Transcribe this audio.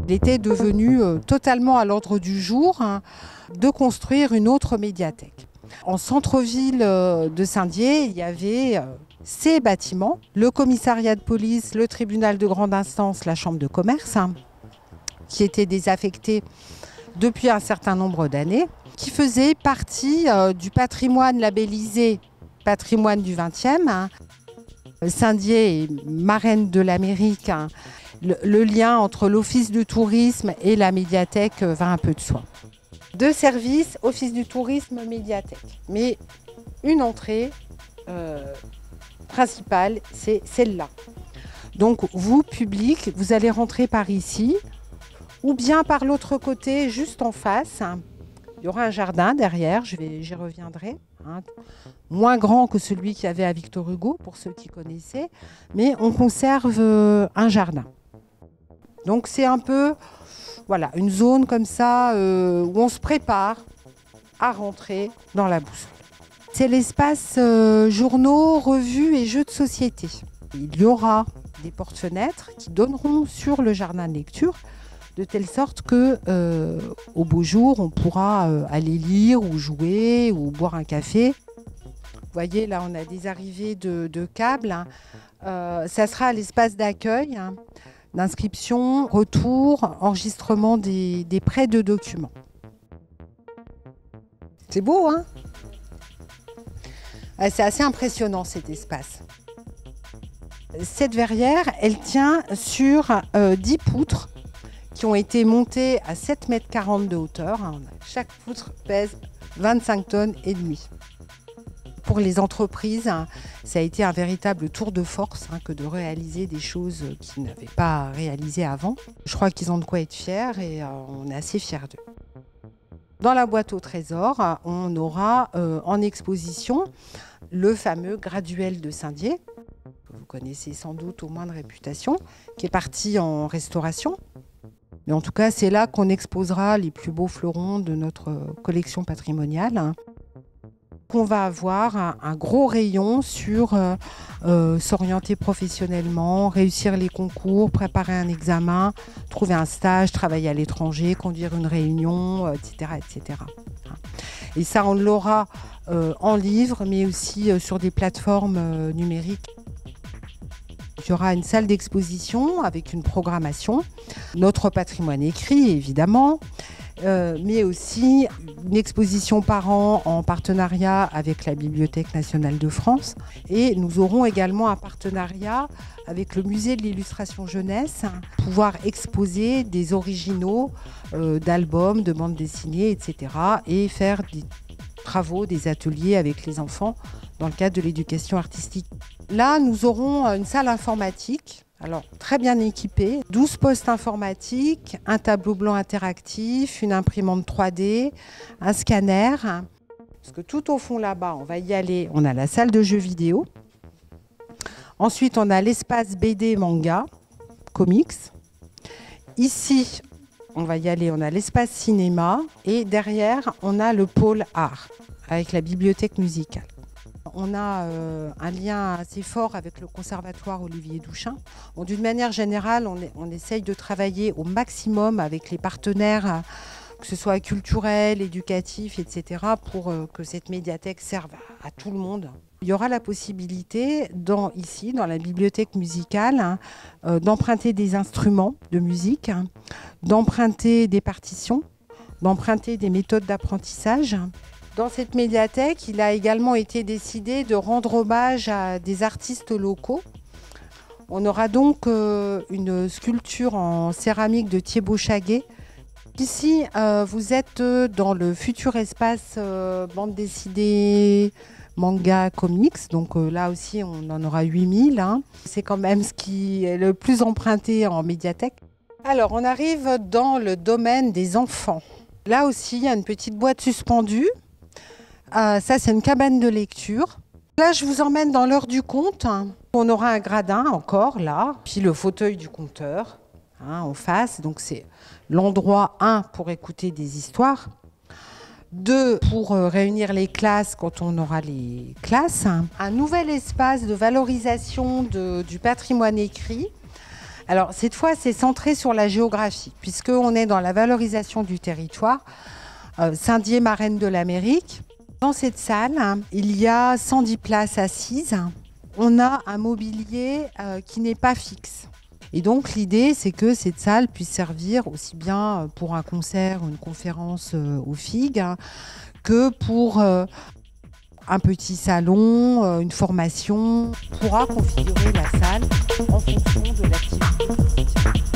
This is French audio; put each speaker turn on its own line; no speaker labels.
Il était devenu totalement à l'ordre du jour de construire une autre médiathèque. En centre-ville de Saint-Dié, il y avait ces bâtiments, le commissariat de police, le tribunal de grande instance, la chambre de commerce, qui étaient désaffectés depuis un certain nombre d'années, qui faisaient partie du patrimoine labellisé patrimoine du XXe. Saint-Dié est marraine de l'Amérique. Le lien entre l'office du tourisme et la médiathèque va un peu de soi. Deux services, office du tourisme, médiathèque. Mais une entrée principale, c'est celle-là. Donc vous, public, vous allez rentrer par ici ou bien par l'autre côté, juste en face. Il y aura un jardin derrière, j'y reviendrai. Moins grand que celui qu'il y avait à Victor Hugo, pour ceux qui connaissaient, mais on conserve un jardin. Donc c'est un peu voilà, une zone comme ça où on se prépare à rentrer dans la boussole. C'est l'espace journaux, revues et jeux de société. Il y aura des portes-fenêtres qui donneront sur le jardin de lecture, de telle sorte que au beau jour, on pourra aller lire ou jouer ou boire un café. Vous voyez, là, on a des arrivées de câbles. Ça sera l'espace d'accueil, d'inscription, retour, enregistrement des prêts de documents. C'est beau, hein? C'est assez impressionnant, cet espace. Cette verrière, elle tient sur 10 poutres qui ont été montées à 7,40 m de hauteur. Chaque poutre pèse 25 tonnes et demie. Pour les entreprises, ça a été un véritable tour de force que de réaliser des choses qu'ils n'avaient pas réalisées avant. Je crois qu'ils ont de quoi être fiers et on est assez fiers d'eux. Dans la boîte au trésor, on aura en exposition le fameux graduel de Saint-Dié, que vous connaissez sans doute au moins de réputation, qui est parti en restauration. Mais en tout cas, c'est là qu'on exposera les plus beaux fleurons de notre collection patrimoniale. On va avoir un gros rayon sur s'orienter professionnellement, réussir les concours, préparer un examen, trouver un stage, travailler à l'étranger, conduire une réunion, etc., etc. Et ça, on l'aura en livre, mais aussi sur des plateformes numériques. Il y aura une salle d'exposition avec une programmation, notre patrimoine écrit évidemment, mais aussi une exposition par an en partenariat avec la Bibliothèque nationale de France. Et nous aurons également un partenariat avec le musée de l'illustration jeunesse, pour pouvoir exposer des originaux d'albums, de bandes dessinées, etc. et faire des travaux, des ateliers avec les enfants dans le cadre de l'éducation artistique. Là, nous aurons une salle informatique, alors très bien équipée, 12 postes informatiques, un tableau blanc interactif, une imprimante 3D, un scanner. Parce que tout au fond là-bas, on va y aller, on a la salle de jeux vidéo. Ensuite, on a l'espace BD, manga, comics. Ici, on va y aller, on a l'espace cinéma. Et derrière, on a le pôle art, avec la bibliothèque musicale. On a un lien assez fort avec le conservatoire Olivier Douchin. Bon, d'une manière générale, on essaye de travailler au maximum avec les partenaires, que ce soit culturels, éducatifs, etc., pour que cette médiathèque serve à tout le monde. Il y aura la possibilité, ici, dans la bibliothèque musicale, d'emprunter des instruments de musique, d'emprunter des partitions, d'emprunter des méthodes d'apprentissage. Dans cette médiathèque, il a également été décidé de rendre hommage à des artistes locaux. On aura donc une sculpture en céramique de Thiébaut Chaguet. Ici, vous êtes dans le futur espace bande dessinée, manga, comics. Donc là aussi, on en aura 8000. C'est quand même ce qui est le plus emprunté en médiathèque. Alors, on arrive dans le domaine des enfants. Là aussi, il y a une petite boîte suspendue. Ça, c'est une cabane de lecture. Là, je vous emmène dans l'heure du conte. On aura un gradin encore là, puis le fauteuil du conteur en face. Donc, c'est l'endroit 1 pour écouter des histoires, 2 pour réunir les classes quand on aura les classes, un nouvel espace de valorisation du patrimoine écrit Alors cette fois, c'est centré sur la géographie, puisqu'on est dans la valorisation du territoire. Saint-Dié, marraine de l'Amérique. Dans cette salle, il y a 110 places assises. On a un mobilier qui n'est pas fixe. Et donc l'idée, c'est que cette salle puisse servir aussi bien pour un concert ou une conférence aux figues que pour un petit salon, une formation. On pourra configurer la salle en fonction de l'activité.